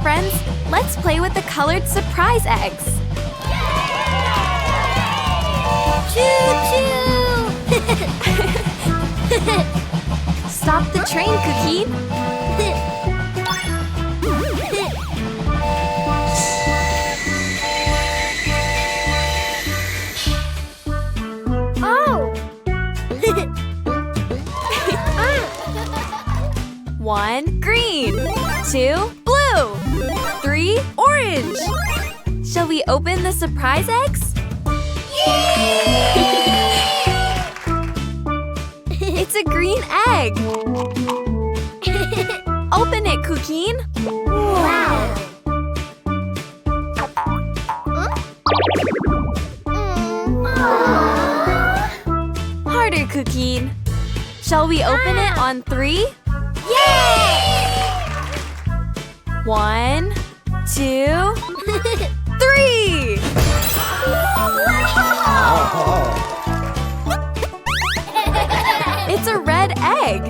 friends, let's play with the colored surprise eggs. Choo-choo! Stop the train, Cuquin. Oh! 1, green. 2, blue. 3, orange. Shall we open the surprise eggs? It's a green egg. Open it, Cuquin. Wow! Harder, Cuquin. Shall we open it on 3? Yay! 1, 2, 3! It's a red egg.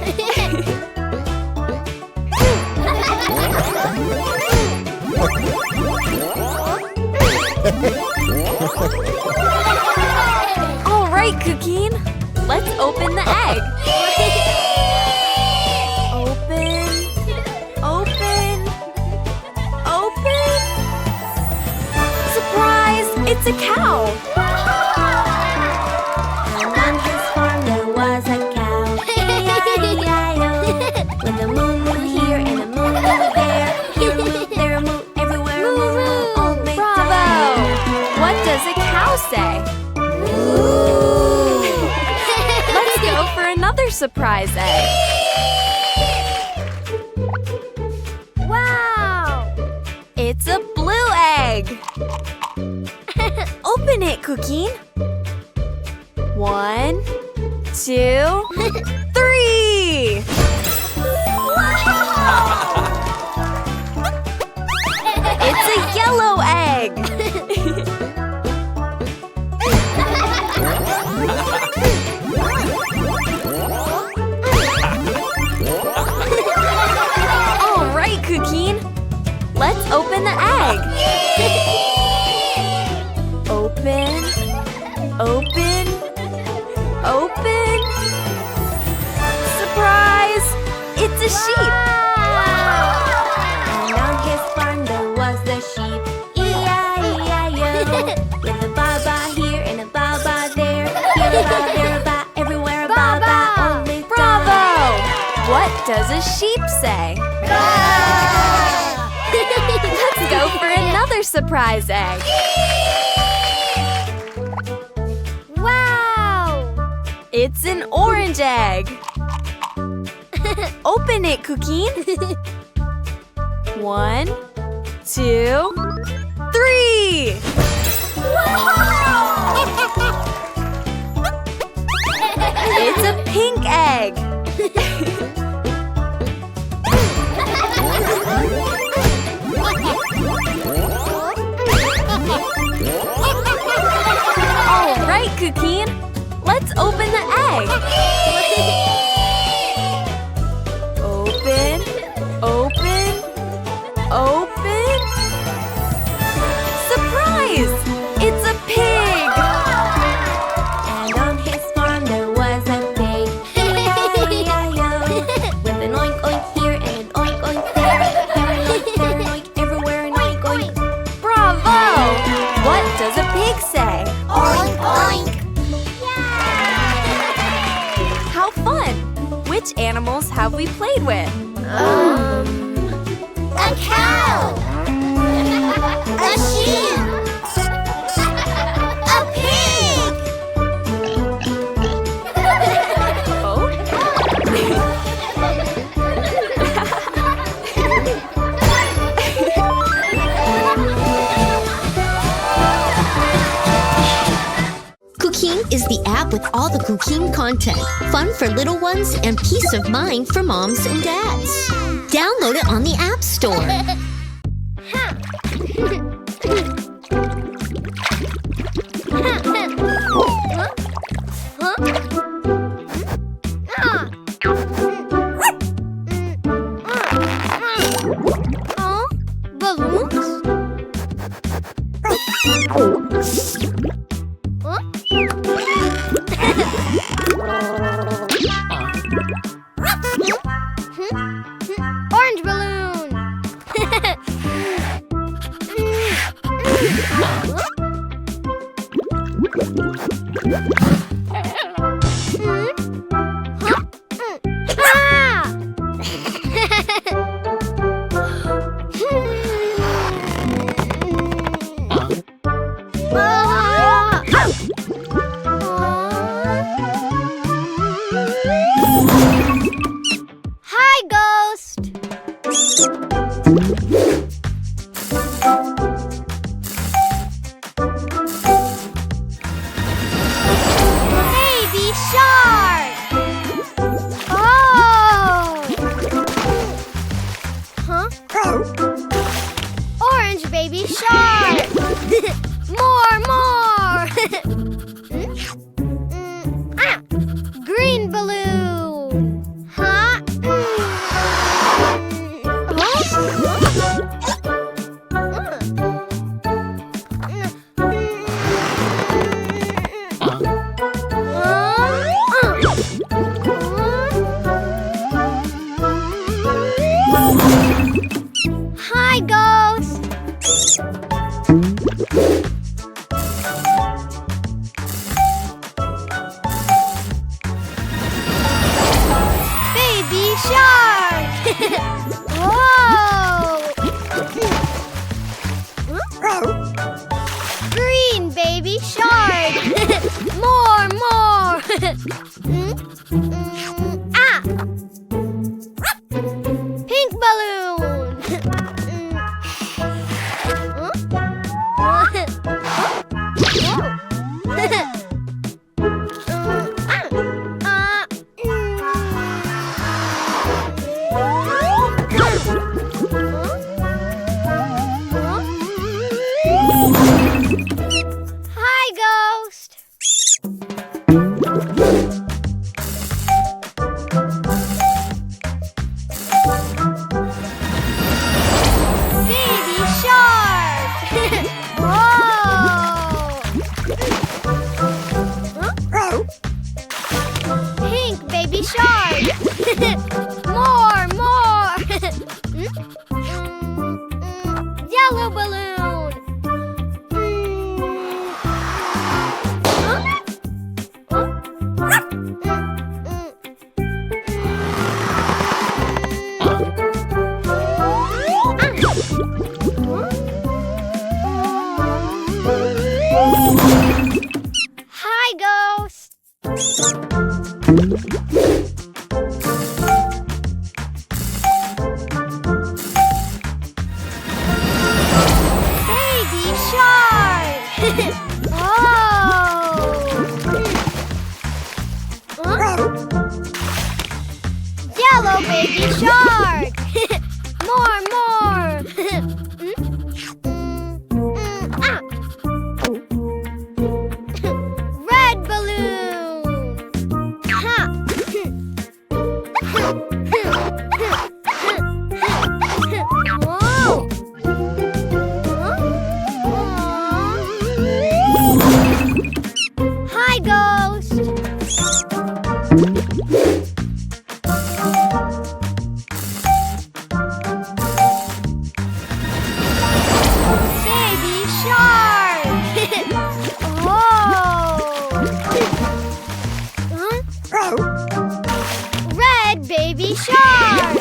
All right, Cuquin. Let's open the egg. Open. Open. Open. Surprise! It's a cow. And on his farm there was a cow. E-I-E-I-O. With a moo-moo here and a moo-moo there. Here a moo, there a moo, everywhere a moo-moo. All made Bravo! What does a cow say? Let's go for another surprise egg. Wow! It's a blue egg. Open it, Cuquin. 1, 2, 3. It's a yellow egg. All right, Cuquin. Let's open the egg. Open. Open. Open. Surprise! It's a sheep. And on his farm there was the sheep. E-I-E-I-O. With a ba-ba here and a ba-ba there. Here a ba, there a ba, everywhere a ba-ba. Only Bravo! What does a sheep say? Let's go for another surprise egg. Wow! It's an orange egg. Open it, Cuquin. 1, 2, 3. It's a pink egg. All right, Cuquin. Let's open the egg. Open, open, open. Surprise! It's a pig. And on his farm there was a pig. E-I-E-I-O. With an oink oink here and an oink oink there. Here an oink, there an oink, everywhere an oink oink. Bravo! What does a pig say? Oink oink. How fun! Which animals have we played with? A cow. A sheep. A pig. Oh? Cuquin is the app with all the Cuquin content, fun for little ones, and peace of mind for moms and dads. Download it on the App Store. Ah! Pink balloon! Hi, Ghost! Baby shark! Whoa! Pink baby shark! More! Yellow balloon! Hi, Ghost! Baby shark! Yellow baby shark! More! Red balloon! Ha! Whoa! Hi, Ghost! Baby shark! Red baby shark!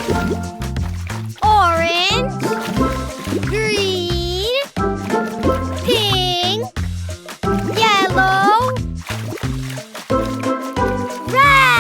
Orange, green, pink, yellow, red!